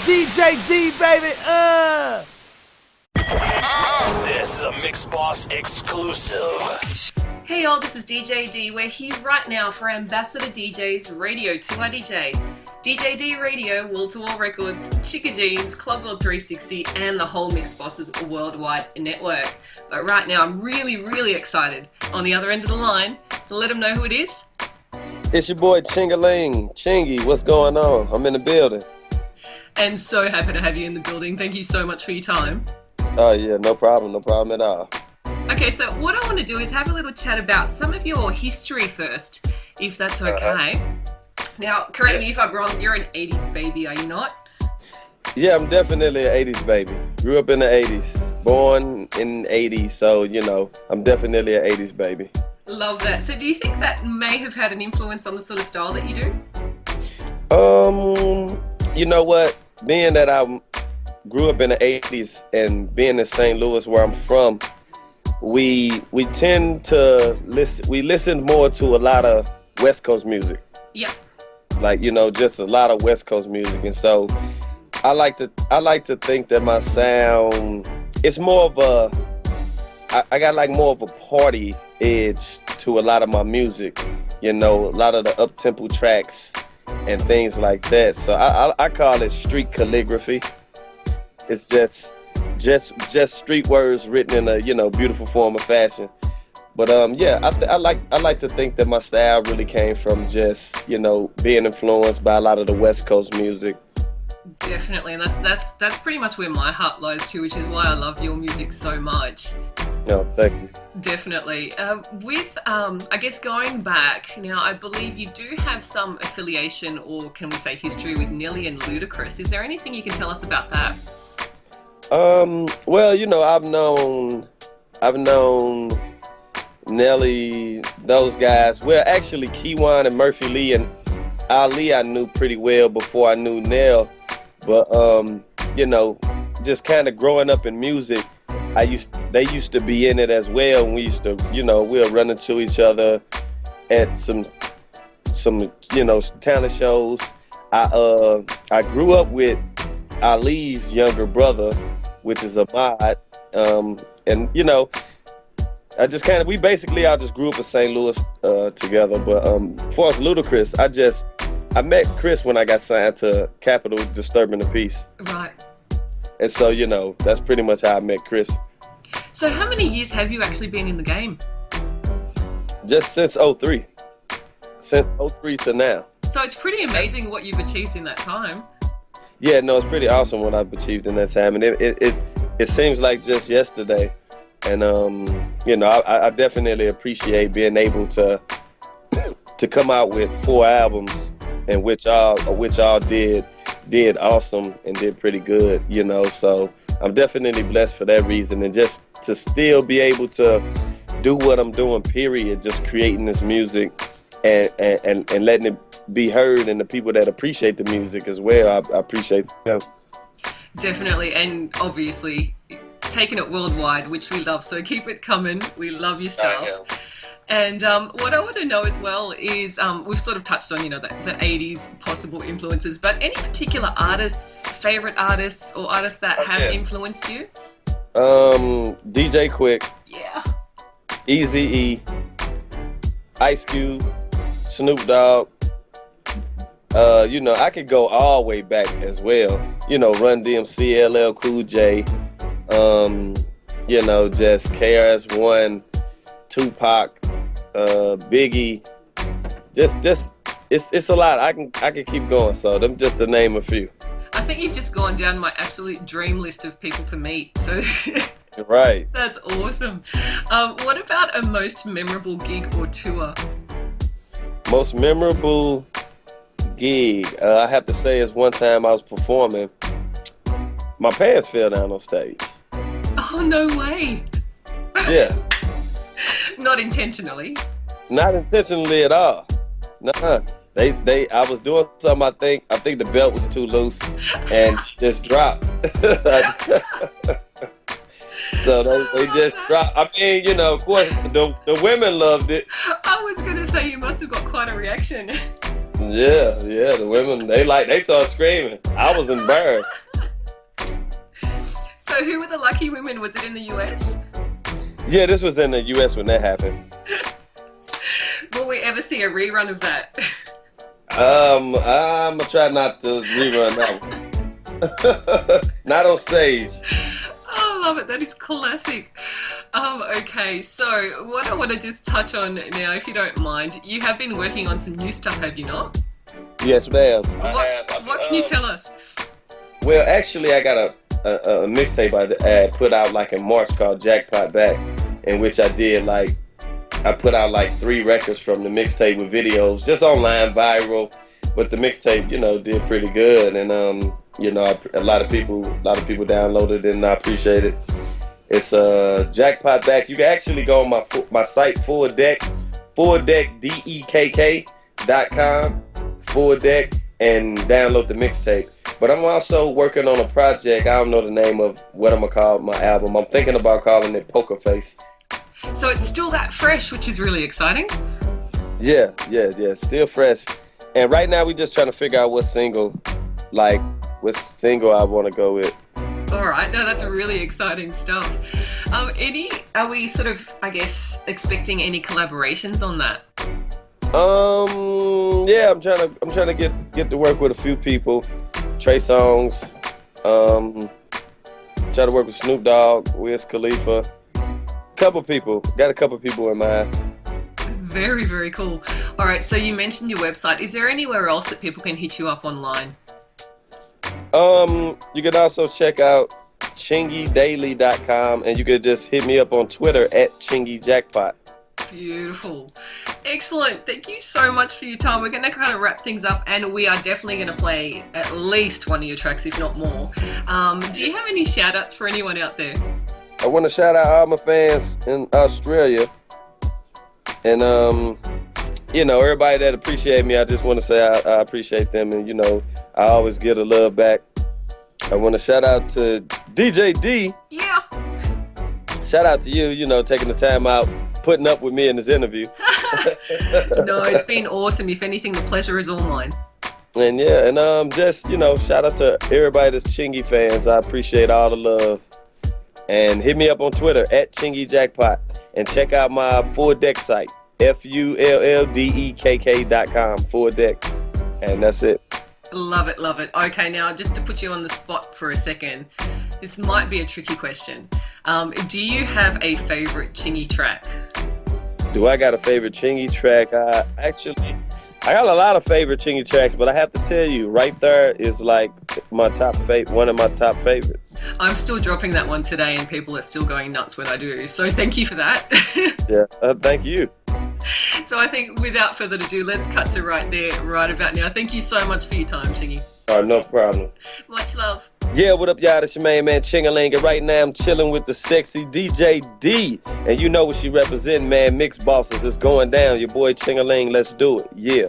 DJ D, baby. This is a Mixxboss exclusive. Hey y'all, this is DJ D. We're here right now for Ambassador DJ's Radio 2IDJ. DJ D Radio, wall-to-wall records, Chicka Jeans, Club World 360, and the whole Mixxbosses worldwide network. But right now, I'm really excited. On the other end of the line, to let them know who it is. It's your boy Chingy. What's going on? I'm in the building. And so happy to have you in the building. Thank you so much for your time. Oh yeah, no problem at all. Okay, so what I want to do is have a little chat about some of your history first, if that's okay. Now, correct me if I'm wrong, you're an 80s baby, are you not? Yeah, I'm definitely an 80s baby. Grew up in the 80s, born in the 80s, so, you know, I'm definitely an 80s baby. Love that. So do you think that may have had an influence on the sort of style that you do? You know what? Being that I grew up in the 80s and being in St. Louis where I'm from, we tend to listen more to a lot of West Coast music. Yeah. Like, you know, just a lot of West Coast music. And so I like to think that my sound, it's more of I got like more of a party edge to a lot of my music, you know, a lot of the up-tempo tracks and things like that. So I call it street calligraphy. It's just street words written in a, you know, beautiful form of fashion. But yeah, I like to think that my style really came from just, you know, being influenced by a lot of the West Coast music. Definitely, and that's pretty much where my heart lies too, which is why I love your music so much. No, thank you. Definitely. With I guess going back now, I believe you do have some affiliation, or can we say history, with Nelly and Ludacris. Is there anything you can tell us about that? Well, you know, I've known Nelly, those guys. Well, actually, Keywan and Murphy Lee and Ali I knew pretty well before I knew Nell. But you know, just kind of growing up in music, they used to be in it as well. And we used to, you know, we'll run into each other at some you know, talent shows. I grew up with Ali's younger brother, which is Ahmad, and you know, we basically all just grew up in St. Louis together. But as far as Ludacris, I met Chris when I got signed to Capitol Disturbing the Peace. Right. And so, you know, that's pretty much how I met Chris. So how many years have you actually been in the game? Just since 03. Since 03 to now. So it's pretty amazing what you've achieved in that time. Yeah, no, it's pretty awesome what I've achieved in that time. And it seems like just yesterday. And, you know, I definitely appreciate being able to come out with 4 albums, and which all did awesome and did pretty good, you know. So I'm definitely blessed for that reason, and just to still be able to do what I'm doing, period, just creating this music and letting it be heard, and the people that appreciate the music as well, I appreciate them. Definitely, and obviously taking it worldwide, which we love, so keep it coming. We love your style. And what I want to know as well is, we've sort of touched on, you know, the 80s possible influences, but any particular artists, favorite artists, or artists that have influenced you? DJ Quick. Yeah. Eazy-E, Ice Cube, Snoop Dogg. You know, I could go all the way back as well. You know, Run DMC, LL Cool J. You know, just KRS-One, Tupac, Biggie, just it's a lot. I can keep going. So them just to name a few. I think you've just gone down my absolute dream list of people to meet. So right. That's awesome. What about a most memorable gig or tour? Most memorable gig, I have to say, is one time I was performing. My pants fell down on stage. Oh, no way. Yeah. Not intentionally. Not intentionally at all. Nuh-uh. I was doing something, I think the belt was too loose and just dropped. So they just dropped. I mean, you know, of course, the women loved it. I was going to say, you must have got quite a reaction. Yeah, the women, they started screaming. I was embarrassed. So who were the lucky women? Was it in the US? Yeah, this was in the US when that happened. Will we ever see a rerun of that? I'm gonna try not to rerun that one. Not on stage. Oh, I love it. That is classic. Okay, so what I want to just touch on now, if you don't mind, you have been working on some new stuff, have you not? Yes, ma'am. What can you tell us? Well, actually, I got a mixtape I put out like in March called Jackpot Back, in which I put out like 3 records from the mixtape with videos, just online, viral. But the mixtape, did pretty good, and a lot of people downloaded it, and I appreciate it. It's Jackpot Back. You can actually go on my site, DEKK.com, Full Deck, and download the mixtape. But I'm also working on a project. I don't know the name of what I'm gonna call my album. I'm thinking about calling it Poker Face. So it's still that fresh, which is really exciting. Yeah, still fresh. And right now we just trying to figure out what single I want to go with. All right, no, that's really exciting stuff. Are we sort of, I guess, expecting any collaborations on that? Yeah, I'm trying to get to work with a few people. Trey Songz, try to work with Snoop Dogg, Wiz Khalifa. Got a couple people in mind. Very, very cool. All right, so you mentioned your website. Is there anywhere else that people can hit you up online? You can also check out chingydaily.com, and you can just hit me up on Twitter at chingyjackpot. Beautiful. Excellent. Thank you so much for your time. We're going to kind of wrap things up, and we are definitely going to play at least one of your tracks, if not more. Do you have any shout outs for anyone out there? I want to shout out all my fans in Australia, and everybody that appreciate me. I just want to say I appreciate them, and I always get a love back. I want to shout out to DJ D. Yeah. Shout out to you, taking the time out, putting up with me in this interview. No, it's been awesome. If anything, the pleasure is all mine. And just shout out to everybody that's Chingy fans. I appreciate all the love. And hit me up on Twitter at chingyjackpot, and check out my Full Deck site, FULLDEKK.com, Full Deck, and that's it. Love it, love it. Okay, now just to put you on the spot for a second, this might be a tricky question. Do you have a favorite Chingy track? Do I got a favorite Chingy track? I got a lot of favorite Chingy tracks, but I have to tell you, Right There is like one of my top favorites. I'm still dropping that one today, and people are still going nuts when I do. So thank you for that. Yeah, thank you. So I think without further ado, let's cut to Right There, right about now. Thank you so much for your time, Chingy. No problem. Much love. Yeah, what up, y'all? It's your main man, Chingaling, and right now I'm chilling with the sexy DJ D. And you know what she represent, man. Mixxbosses. It's going down. Your boy Chingaling. Let's do it. Yeah.